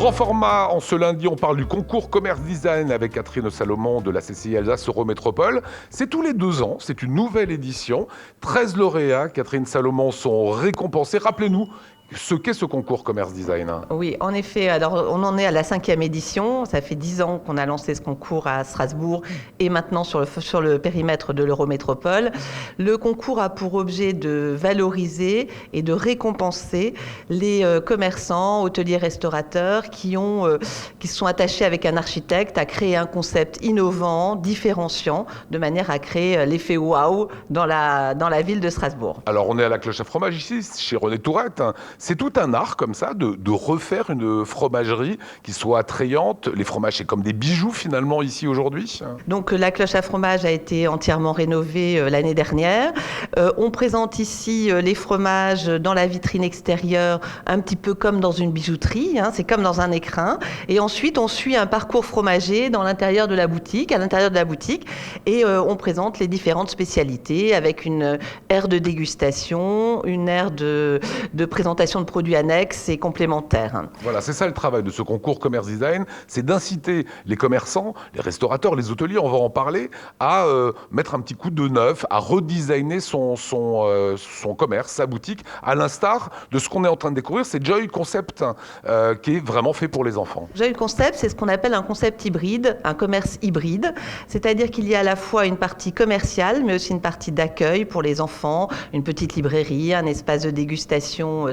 Grand format, en ce lundi, on parle du concours Commerce Design avec Catherine Salomon de la CCI Alsace Eurométropole. C'est tous les 2 ans, c'est une nouvelle édition. 13 lauréats, Catherine Salomon, sont récompensés. Rappelez-nous ce qu'est ce concours Commerce Design. Oui, en effet, alors on en est à la 5e édition. Ça fait 10 ans qu'on a lancé ce concours à Strasbourg et maintenant sur le périmètre de l'Eurométropole. Le concours a pour objet de valoriser et de récompenser les commerçants, hôteliers, restaurateurs qui se sont attachés avec un architecte à créer un concept innovant, différenciant, de manière à créer l'effet waouh dans la ville de Strasbourg. Alors on est à la Cloche à Fromage ici, chez René Tourette. C'est tout un art comme ça de refaire une fromagerie qui soit attrayante. Les fromages, c'est comme des bijoux finalement ici aujourd'hui. Donc la Cloche à Fromage a été entièrement rénovée l'année dernière. On présente ici les fromages dans la vitrine extérieure, un petit peu comme dans une bijouterie, hein, c'est comme dans un écrin. Et ensuite, on suit un parcours fromager dans l'intérieur de la boutique, à l'intérieur de la boutique, et on présente les différentes spécialités avec une aire de dégustation, une aire de présentation de produits annexes et complémentaires. Voilà, c'est ça le travail de ce concours Commerce Design, c'est d'inciter les commerçants, les restaurateurs, les hôteliers, on va en parler, à mettre un petit coup de neuf, à redesigner son commerce, sa boutique, à l'instar de ce qu'on est en train de découvrir, c'est Joy Concept qui est vraiment fait pour les enfants. Joy Concept, c'est ce qu'on appelle un concept hybride, un commerce hybride, c'est-à-dire qu'il y a à la fois une partie commerciale, mais aussi une partie d'accueil pour les enfants, une petite librairie, un espace de dégustation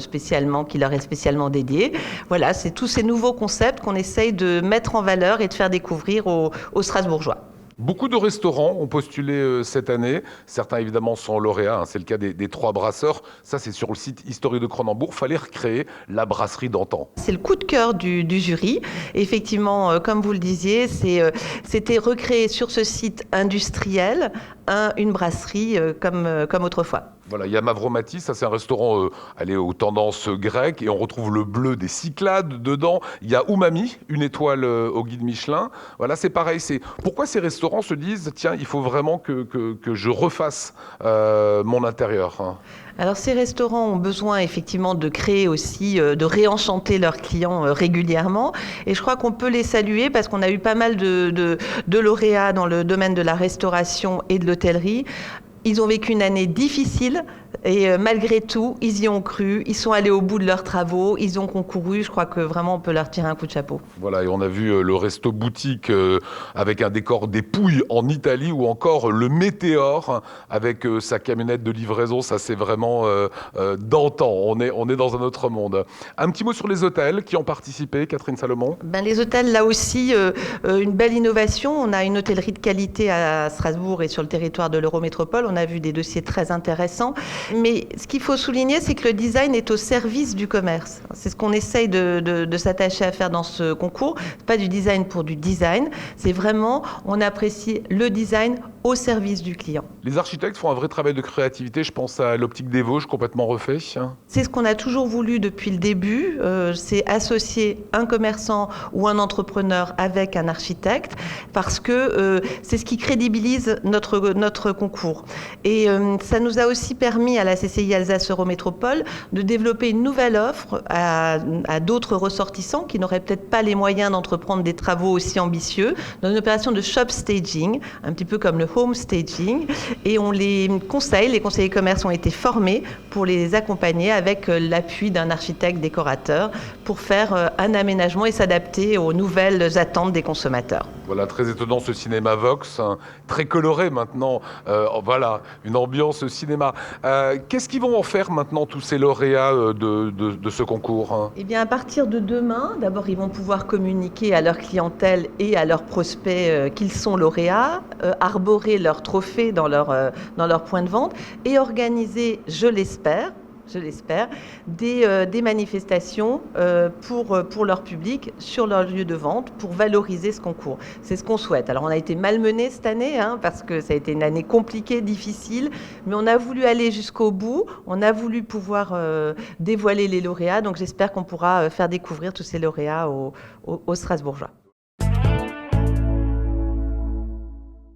qui leur est spécialement dédié. Voilà, c'est tous ces nouveaux concepts qu'on essaye de mettre en valeur et de faire découvrir aux Strasbourgeois. Beaucoup de restaurants ont postulé cette année. Certains, évidemment, sont lauréats. Hein. C'est le cas des 3 brasseurs. Ça, c'est sur le site historique de Cronenbourg. Il fallait recréer la brasserie d'antan. C'est le coup de cœur du jury. Effectivement, comme vous le disiez, c'était recréer sur ce site industriel une brasserie comme autrefois. Voilà, il y a Mavromati, ça c'est un restaurant aux tendances grecques et on retrouve le bleu des Cyclades dedans. Il y a Umami, une étoile au guide Michelin. Voilà, c'est pareil. Pourquoi ces restaurants se disent, tiens, il faut vraiment que je refasse mon intérieur, hein. Alors ces restaurants ont besoin effectivement de créer aussi, de réenchanter leurs clients régulièrement et je crois qu'on peut les saluer parce qu'on a eu pas mal de lauréats dans le domaine de la restauration et de l'hôtellerie. Ils ont vécu une année difficile et malgré tout, ils y ont cru, ils sont allés au bout de leurs travaux, ils ont concouru. Je crois que vraiment on peut leur tirer un coup de chapeau. Voilà, et on a vu le resto boutique avec un décor des Pouilles en Italie ou encore le Météore avec sa camionnette de livraison. Ça, c'est vraiment d'antan. On est dans un autre monde. Un petit mot sur les hôtels qui ont participé, Catherine Salomon. Les hôtels, là aussi, une belle innovation. On a une hôtellerie de qualité à Strasbourg et sur le territoire de l'Eurométropole. On a vu des dossiers très intéressants. Mais ce qu'il faut souligner, c'est que le design est au service du commerce. C'est ce qu'on essaye de s'attacher à faire dans ce concours. C'est pas du design pour du design. C'est vraiment, on apprécie le design au service du client. Les architectes font un vrai travail de créativité. Je pense à l'Optique des Vosges, complètement refait. C'est ce qu'on a toujours voulu depuis le début. C'est associer un commerçant ou un entrepreneur avec un architecte parce que c'est ce qui crédibilise notre concours. Et ça nous a aussi permis à la CCI Alsace Eurométropole de développer une nouvelle offre à d'autres ressortissants qui n'auraient peut-être pas les moyens d'entreprendre des travaux aussi ambitieux dans une opération de shop staging, un petit peu comme le home staging. Et on les conseillers commerce ont été formés pour les accompagner avec l'appui d'un architecte décorateur pour faire un aménagement et s'adapter aux nouvelles attentes des consommateurs. Voilà, très étonnant ce cinéma Vox, hein, très coloré maintenant. Voilà, une ambiance cinéma. Qu'est-ce qu'ils vont en faire maintenant, tous ces lauréats de ce concours, hein? Eh bien, à partir de demain, d'abord, ils vont pouvoir communiquer à leur clientèle et à leurs prospects qu'ils sont lauréats, arborer leurs trophées dans leur point de vente et organiser, je l'espère, des manifestations pour leur public sur leur lieu de vente pour valoriser ce concours. C'est ce qu'on souhaite. Alors on a été malmenés cette année parce que ça a été une année compliquée, difficile, mais on a voulu aller jusqu'au bout, on a voulu pouvoir dévoiler les lauréats, donc j'espère qu'on pourra faire découvrir tous ces lauréats aux Strasbourgeois.